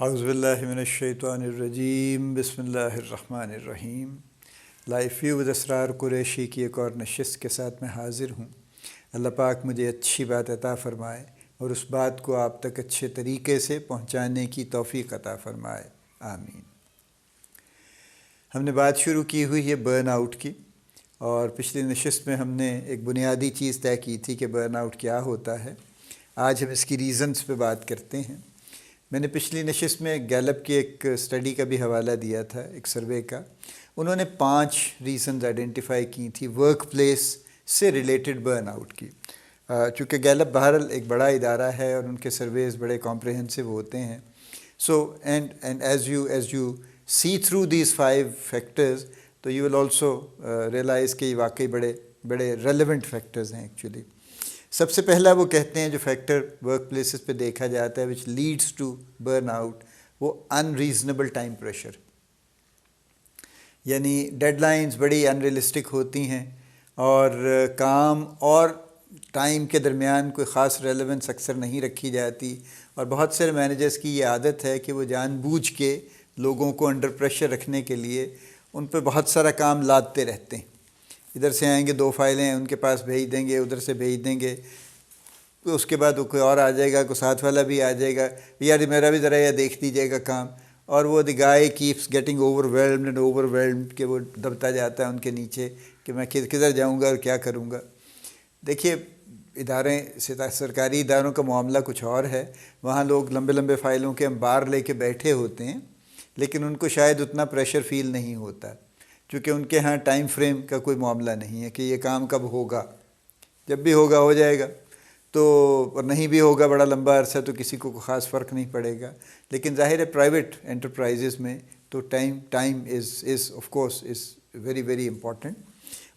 اعوذ باللہ من الشیطان الرجیم، بسم اللہ الرحمن الرحیم۔ لائف ویو ود اسرار قریشی کی ایک اور نشست کے ساتھ میں حاضر ہوں۔ اللہ پاک مجھے اچھی بات عطا فرمائے اور اس بات کو آپ تک اچھے طریقے سے پہنچانے کی توفیق عطا فرمائے، آمین۔ ہم نے بات شروع کی ہوئی ہے برن آؤٹ کی، اور پچھلی نشست میں ہم نے ایک بنیادی چیز طے کی تھی کہ برن آؤٹ کیا ہوتا ہے۔ آج ہم اس کی ریزنز پہ بات کرتے ہیں۔ میں نے پچھلی نشست میں گیلپ کی ایک اسٹڈی کا بھی حوالہ دیا تھا، ایک سروے کا۔ انہوں نے 5 ریزنز آئیڈینٹیفائی کی تھی ورک پلیس سے ریلیٹڈ برن آؤٹ کی۔ چونکہ گیلپ بہرحال ایک بڑا ادارہ ہے اور ان کے سرویز بڑے کمپریہنسو ہوتے ہیں۔ So and as you see through these 5 factors, تو یو ول آلسو ریئلائز کہ یہ واقعی بڑے ریلیونٹ فیکٹرز ہیں ایکچولی۔ سب سے پہلا وہ کہتے ہیں جو فیکٹر ورک پلیسز پہ دیکھا جاتا ہے which leads to burnout, وہ ان ریزنیبل ٹائم پریشر، یعنی ڈیڈ لائنز بڑی ان ریئلسٹک ہوتی ہیں اور کام اور ٹائم کے درمیان کوئی خاص ریلیونس اکثر نہیں رکھی جاتی، اور بہت سے مینیجرز کی یہ عادت ہے کہ وہ جان بوجھ کے لوگوں کو انڈر پریشر رکھنے کے لیے ان پہ بہت سارا کام لادتے رہتے ہیں۔ ادھر سے آئیں گے 2 فائلیں ان کے پاس بھیج دیں گے، ادھر سے بھیج دیں گے، اس کے بعد وہ کوئی اور آ جائے گا، کوئی ساتھ والا بھی آ جائے گا، یار میرا بھی ذرا یہ دیکھ دیجیے گا کام، اور وہ دی گائے کیپس گیٹنگ اوور ویلمڈ کہ وہ دبتا جاتا ہے ان کے نیچے کہ میں کدھر جاؤں گا اور کیا کروں گا۔ دیکھیے سرکاری اداروں کا معاملہ کچھ اور ہے، وہاں لوگ لمبے فائلوں کے انبار لے کے بیٹھے ہوتے ہیں، لیکن ان کو شاید اتنا پریشر فیل نہیں ہوتا، چونکہ ان کے ہاں ٹائم فریم کا کوئی معاملہ نہیں ہے کہ یہ کام کب ہوگا، جب بھی ہوگا ہو جائے گا، تو اور نہیں بھی ہوگا بڑا لمبا عرصہ تو کسی کو خاص فرق نہیں پڑے گا۔ لیکن ظاہر ہے پرائیویٹ انٹرپرائزز میں تو time is of course is very important.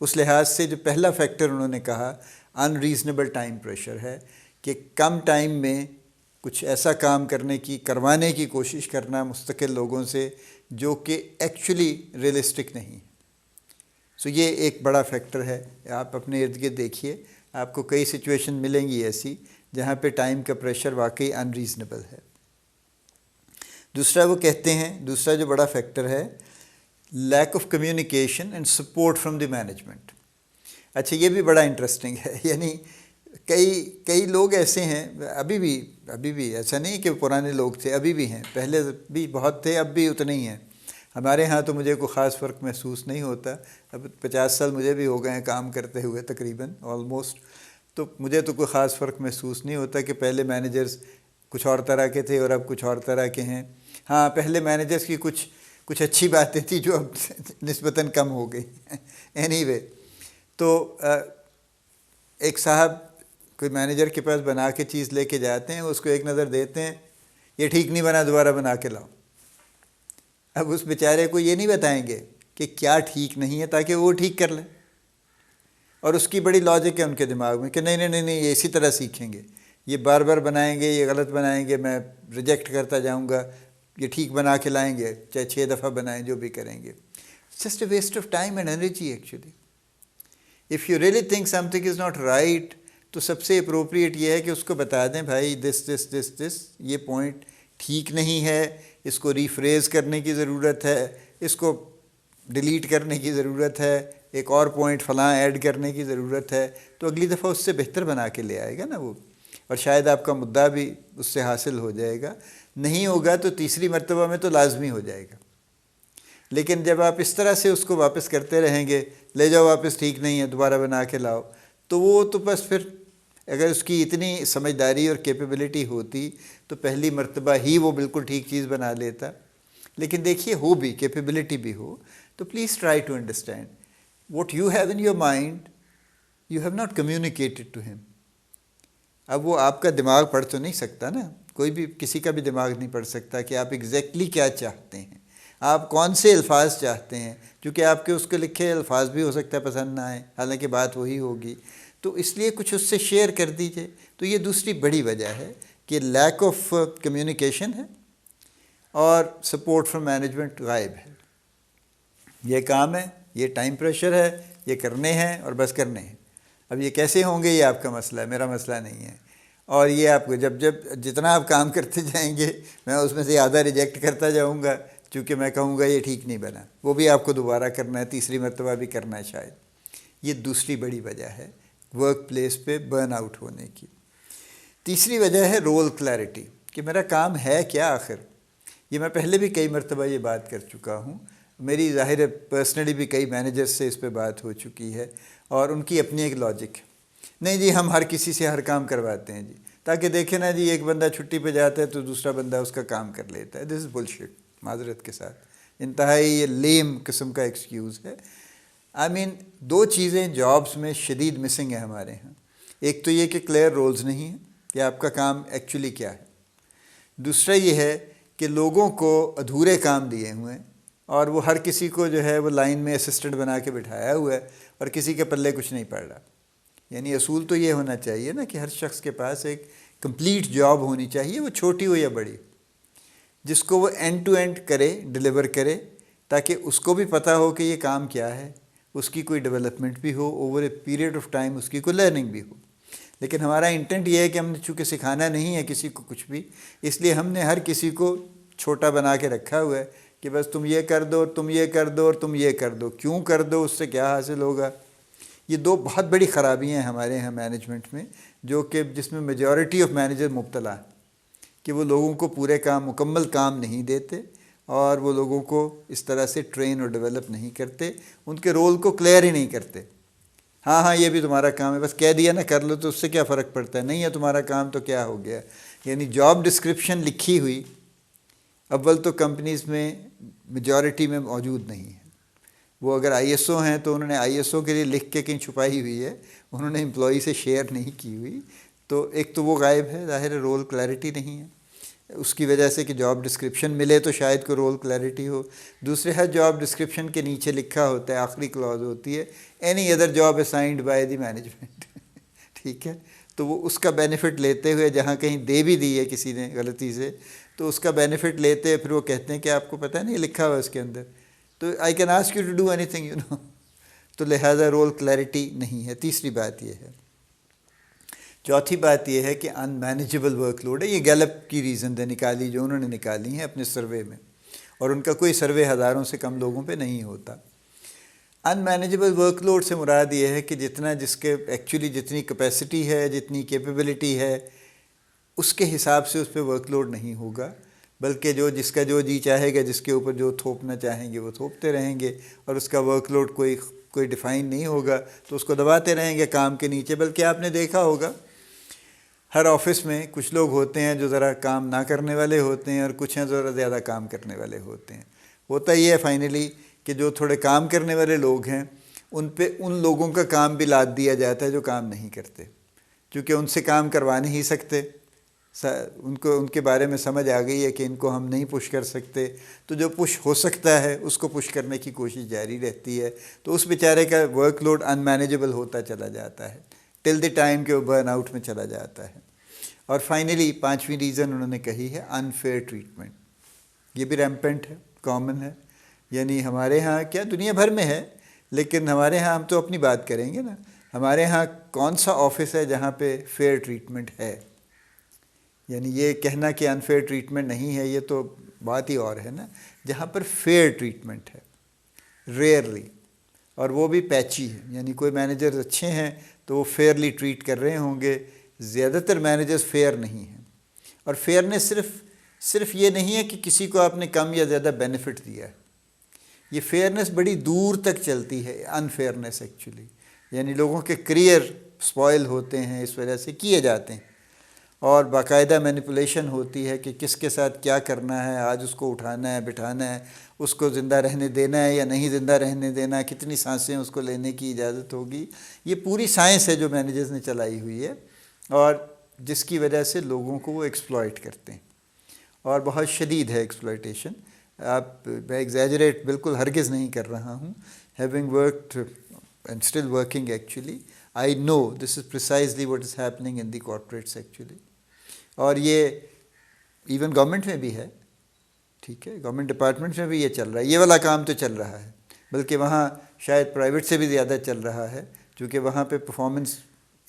اس لحاظ سے جو پہلا فیکٹر انہوں نے کہا ان ریزنیبل ٹائم پریشر ہے، کہ کم ٹائم میں کچھ ایسا کام کروانے کی کوشش کرنا مستقل لوگوں سے جو کہ ایکچولی ریئلسٹک نہیں۔ سو یہ ایک بڑا فیکٹر ہے۔ آپ اپنے ارد گرد دیکھیے، آپ کو کئی سچویشن ملیں گی ایسی جہاں پہ ٹائم کا پریشر واقعی ان ریزنیبل ہے۔ دوسرا وہ کہتے ہیں، دوسرا جو بڑا فیکٹر ہے، lack of communication and support from the management. اچھا، یہ بھی بڑا انٹرسٹنگ ہے، یعنی کئی لوگ ایسے ہیں، ابھی بھی ایسا نہیں کہ پرانے لوگ تھے، ابھی بھی ہیں، پہلے بھی بہت تھے، اب بھی اتنے ہی ہیں۔ ہمارے ہاں تو مجھے کوئی خاص فرق محسوس نہیں ہوتا، اب 50 سال مجھے بھی ہو گئے ہیں کام کرتے ہوئے تقریباً آلموسٹ، تو مجھے تو کوئی خاص فرق محسوس نہیں ہوتا کہ پہلے مینیجرز کچھ اور طرح کے تھے اور اب کچھ اور طرح کے ہیں۔ ہاں، پہلے مینیجرز کی کچھ اچھی باتیں تھیں جو اب نسبتاً کم ہو گئی۔ اینی وے، تو ایک صاحب کوئی مینیجر کے پاس بنا کے چیز لے کے جاتے ہیں، اس کو ایک نظر دیتے ہیں، یہ ٹھیک نہیں بنا، دوبارہ بنا کے لاؤ۔ اب اس بیچارے کو یہ نہیں بتائیں گے کہ کیا ٹھیک نہیں ہے تاکہ وہ ٹھیک کر لیں، اور اس کی بڑی لاجک ہے ان کے دماغ میں کہ نہیں یہ اسی طرح سیکھیں گے، یہ بار بنائیں گے، یہ غلط بنائیں گے، میں ریجیکٹ کرتا جاؤں گا، یہ ٹھیک بنا کے لائیں گے، چاہے 6 دفعہ بنائیں، جو بھی کریں گے۔ Just a waste of time and energy actually. If you really think something is not right, تو سب سے اپروپریٹ یہ ہے کہ اس کو بتا دیں، بھائی دس یہ پوائنٹ ٹھیک نہیں ہے، اس کو ریفریز کرنے کی ضرورت ہے، اس کو ڈیلیٹ کرنے کی ضرورت ہے، ایک اور پوائنٹ فلاں ایڈ کرنے کی ضرورت ہے، تو اگلی دفعہ اس سے بہتر بنا کے لے آئے گا نا وہ، اور شاید آپ کا مدعا بھی اس سے حاصل ہو جائے گا۔ نہیں ہوگا تو تیسری مرتبہ میں تو لازمی ہو جائے گا۔ لیکن جب آپ اس طرح سے اس کو واپس کرتے رہیں گے، لے جاؤ واپس، ٹھیک نہیں ہے، دوبارہ بنا کے لاؤ، تو وہ تو بس پھر اگر اس کی اتنی سمجھداری اور کیپیبلٹی ہوتی تو پہلی مرتبہ ہی وہ بالکل ٹھیک چیز بنا لیتا۔ لیکن دیکھیے، ہو بھی کیپیبلٹی بھی ہو تو please try to understand what you have in your mind, you have not communicated to them. اب وہ آپ کا دماغ پڑھ تو نہیں سکتا نا، کوئی بھی کسی کا بھی دماغ نہیں پڑھ سکتا کہ آپ ایگزیکٹلی کیا چاہتے ہیں، آپ کون سے الفاظ چاہتے ہیں، کیونکہ آپ کے اس کے لکھے الفاظ بھی ہو سکتا ہے پسند نہ آئیں، حالانکہ بات وہی ہوگی، تو اس لیے کچھ اس سے شیئر کر دیجئے۔ تو یہ دوسری بڑی وجہ ہے کہ لیک آف کمیونیکیشن ہے اور سپورٹ فرام مینجمنٹ غائب ہے۔ یہ کام ہے، یہ ٹائم پریشر ہے، یہ کرنے ہیں اور بس کرنے ہیں۔ اب یہ کیسے ہوں گے، یہ آپ کا مسئلہ ہے، میرا مسئلہ نہیں ہے۔ اور یہ آپ کو جب جتنا آپ کام کرتے جائیں گے میں اس میں سے زیادہ ریجیکٹ کرتا جاؤں گا، چونکہ میں کہوں گا یہ ٹھیک نہیں بنا، وہ بھی آپ کو دوبارہ کرنا ہے، تیسری مرتبہ بھی کرنا ہے شاید۔ یہ دوسری بڑی وجہ ہے ورک پلیس پہ برن آؤٹ ہونے کی۔ تیسری وجہ ہے رول کلیئرٹی، کہ میرا کام ہے کیا آخر۔ یہ میں پہلے بھی کئی مرتبہ یہ بات کر چکا ہوں، میری ظاہر ہے پرسنلی بھی کئی مینیجر سے اس پہ بات ہو چکی ہے، اور ان کی اپنی ایک لاجک ہے، نہیں جی ہم ہر کسی سے ہر کام کرواتے ہیں جی، تاکہ دیکھیں نا جی ایک بندہ چھٹی پہ جاتا ہے تو دوسرا بندہ اس کا کام کر لیتا ہے۔ دس از بلشٹ، معذرت کے ساتھ، انتہائی یہ لیم قسم کا ایکسکیوز ہے۔ دو چیزیں جابس میں شدید مسنگ ہیں ہمارے ہاں۔ ایک تو یہ کہ کلیئر رولز نہیں ہیں کہ آپ کا کام ایکچولی کیا ہے، دوسرا یہ ہے کہ لوگوں کو ادھورے کام دیے ہوئے ہیں، اور وہ ہر کسی کو جو ہے وہ لائن میں اسسٹنٹ بنا کے بٹھایا ہوا ہے، اور کسی کے پلے کچھ نہیں پڑ رہا۔ یعنی اصول تو یہ ہونا چاہیے نا کہ ہر شخص کے پاس ایک کمپلیٹ جاب ہونی چاہیے، وہ چھوٹی ہو یا بڑی، جس کو وہ اینڈ ٹو اینڈ کرے، ڈیلیور کرے، تاکہ اس کو بھی پتہ ہو کہ یہ کام کیا ہے، اس کی کوئی ڈیولپمنٹ بھی ہو، over a period of time اس کی کوئی لرننگ بھی ہو۔ لیکن ہمارا انٹینٹ یہ ہے کہ ہم نے چونکہ سکھانا نہیں ہے کسی کو کچھ بھی، اس لیے ہم نے ہر کسی کو چھوٹا بنا کے رکھا ہوا ہے کہ بس تم یہ کر دو، تم یہ کر دو، اور تم یہ کر دو۔ کیوں کر دو، اس سے کیا حاصل ہوگا؟ یہ دو بہت بڑی خرابیاں ہیں ہمارے یہاں مینجمنٹ میں، جو کہ جس میں میجورٹی آف مینیجر مبتلا ہیں، کہ وہ لوگوں کو پورے کام، مکمل کام نہیں دیتے، اور وہ لوگوں کو اس طرح سے ٹرین اور ڈیولپ نہیں کرتے، ان کے رول کو کلیئر ہی نہیں کرتے۔ ہاں یہ بھی تمہارا کام ہے، بس کہہ دیا نا کر لو، تو اس سے کیا فرق پڑتا ہے؟ نہیں ہے تمہارا کام تو کیا ہو گیا؟ یعنی جاب ڈسکرپشن لکھی ہوئی اول تو کمپنیز میں میجورٹی میں موجود نہیں ہے۔ وہ اگر آئی ایس او ہیں تو انہوں نے آئی ایس او کے لیے لکھ کے کہیں چھپائی ہوئی ہے، انہوں نے امپلائی سے شیئر نہیں کی ہوئی، تو ایک تو وہ غائب ہے، ظاہر ہے رول کلیئرٹی نہیں ہے، اس کی وجہ سے کہ جاب ڈسکرپشن ملے تو شاید کوئی رول کلیئرٹی ہو۔ دوسرے ہے جاب ڈسکرپشن کے نیچے لکھا ہوتا ہے، آخری کلاز ہوتی ہے any other job assigned by the management, ٹھیک ہے، تو وہ اس کا بینیفٹ لیتے ہوئے، جہاں کہیں دے بھی دی ہے کسی نے غلطی سے، تو اس کا بینیفٹ لیتے ہیں، پھر وہ کہتے ہیں کہ آپ کو پتہ نہیں لکھا ہوا اس کے اندر، تو I can ask you to do anything تو لہٰذا رول کلیئرٹی نہیں ہے۔ تیسری بات یہ ہے۔ چوتھی بات یہ ہے کہ ان مینیجبل ورک لوڈ ہے۔ یہ گیلپ کی ریزن ہے نکالی، جو انہوں نے نکالی ہیں اپنے سروے میں، اور ان کا کوئی سروے ہزاروں سے کم لوگوں پہ نہیں ہوتا۔ ان مینیجبل ورک لوڈ سے مراد یہ ہے کہ جس کے ایکچولی جتنی کیپیسٹی ہے، جتنی کیپیبلٹی ہے، اس کے حساب سے اس پہ ورک لوڈ نہیں ہوگا، بلکہ جس کا جو جی چاہے گا، جس کے اوپر جو تھوپنا چاہیں گے وہ تھوپتے رہیں گے، اور اس کا ورک لوڈ کوئی ڈیفائن نہیں ہوگا، تو اس کو دباتے رہیں گے کام کے نیچے۔ بلکہ آپ نے دیکھا ہوگا ہر آفس میں کچھ لوگ ہوتے ہیں جو ذرا کام نہ کرنے والے ہوتے ہیں، اور کچھ ہیں ذرا زیادہ کام کرنے والے ہوتے ہیں۔ ہوتا یہ ہے فائنلی کہ جو تھوڑے کام کرنے والے لوگ ہیں ان پہ ان لوگوں کا کام بھی لاد دیا جاتا ہے جو کام نہیں کرتے، کیونکہ ان سے کام کروا نہیں سکتے، ان کے بارے میں سمجھ آ گئی ہے کہ ان کو ہم نہیں پش کر سکتے، تو جو پش ہو سکتا ہے اس کو پش کرنے کی کوشش جاری رہتی ہے، تو اس بیچارے کا ورک لوڈ ان مینیجبل ہوتا چلا جاتا ہے ٹل دی ٹائم کہ وہ برن آؤٹ میں چلا جاتا ہے۔ اور فائنلی پانچویں ریزن انہوں نے کہی ہے انفیئر ٹریٹمنٹ۔ یہ بھی ریمپنٹ ہے، کامن ہے، یعنی ہمارے ہاں کیا دنیا بھر میں ہے، لیکن ہمارے ہاں ہم تو اپنی بات کریں گے نا، ہمارے ہاں کون سا آفس ہے جہاں پہ فیئر ٹریٹمنٹ ہے؟ یعنی یہ کہنا کہ انفیئر ٹریٹمنٹ نہیں ہے، یہ تو بات ہی اور ہے نا۔ جہاں پر فیئر ٹریٹمنٹ ہے ریئرلی، اور وہ بھی پیچی ہے، یعنی کوئی مینیجرز اچھے ہیں تو وہ فیئرلی ٹریٹ کر رہے ہوں گے، زیادہ تر مینیجرز فیئر نہیں ہیں۔ اور فیئرنیس صرف یہ نہیں ہے کہ کسی کو آپ نے کم یا زیادہ بینیفٹ دیا ہے، یہ فیئرنیس بڑی دور تک چلتی ہے، انفیئرنیس ایکچولی، یعنی لوگوں کے کریئر سپوائل ہوتے ہیں، اس وجہ سے کیے جاتے ہیں، اور باقاعدہ مینیپولیشن ہوتی ہے کہ کس کے ساتھ کیا کرنا ہے، آج اس کو اٹھانا ہے، بٹھانا ہے، اس کو زندہ رہنے دینا ہے یا نہیں زندہ رہنے دینا ہے، کتنی سانسیں اس کو لینے کی اجازت ہوگی۔ یہ پوری سائنس ہے جو مینیجرز نے چلائی ہوئی ہے، اور جس کی وجہ سے لوگوں کو وہ ایکسپلائٹ کرتے ہیں، اور بہت شدید ہے ایکسپلائٹیشن۔ میں ایگزیجریٹ بالکل ہرگز نہیں کر رہا ہوں، having worked and still working actually I know this is precisely what is happening in the corporates actually. اور یہ ایون گورنمنٹ میں بھی ہے، ٹھیک ہے، گورنمنٹ ڈپارٹمنٹس میں بھی یہ چل رہا ہے، یہ والا کام تو چل رہا ہے، بلکہ وہاں شاید پرائیویٹ سے بھی زیادہ چل رہا ہے، چونکہ وہاں پہ پرفارمنس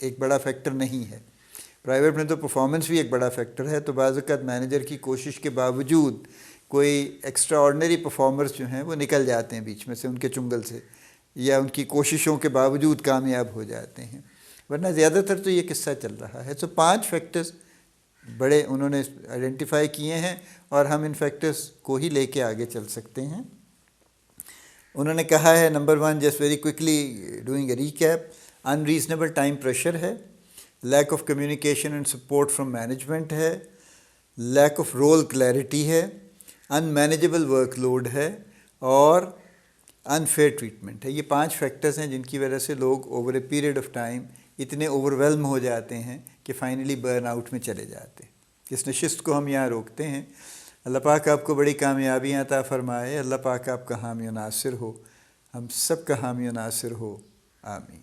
ایک بڑا فیکٹر نہیں ہے۔ پرائیویٹ میں تو پرفارمنس بھی ایک بڑا فیکٹر ہے، تو بعض اوقات مینیجر کی کوشش کے باوجود کوئی ایکسٹرا آرڈنری پرفارمرز جو ہیں وہ نکل جاتے ہیں بیچ میں سے ان کے چنگل سے، یا ان کی کوششوں کے باوجود کامیاب ہو جاتے ہیں، ورنہ زیادہ تر تو یہ قصہ چل رہا ہے۔ تو 5 فیکٹرز بڑے انہوں نے آئیڈینٹیفائی کیے ہیں اور ہم ان فیکٹرز کو ہی لے کے آگے چل سکتے ہیں۔ انہوں نے کہا ہے number 1، just very quickly doing a recap, unreasonable time pressure ہے، lack of communication and support from management ہے، لیک آف رول کلیئرٹی ہے، ان مینیجیبل ورک لوڈ ہے، اور انفیئر ٹریٹمنٹ ہے۔ یہ 5 فیکٹرز ہیں جن کی وجہ سے لوگ over a period of time اتنے اوور ویلم ہو جاتے ہیں کہ فائنلی برن آؤٹ میں چلے جاتے ہیں۔ اس نشست کو ہم یہاں روکتے ہیں۔ اللہ پاک آپ کو بڑی کامیابیاں عطا فرمائے، اللہ پاک آپ کا حامی و ناصر ہو، ہم سب کا حامی و ناصر ہو، آمین۔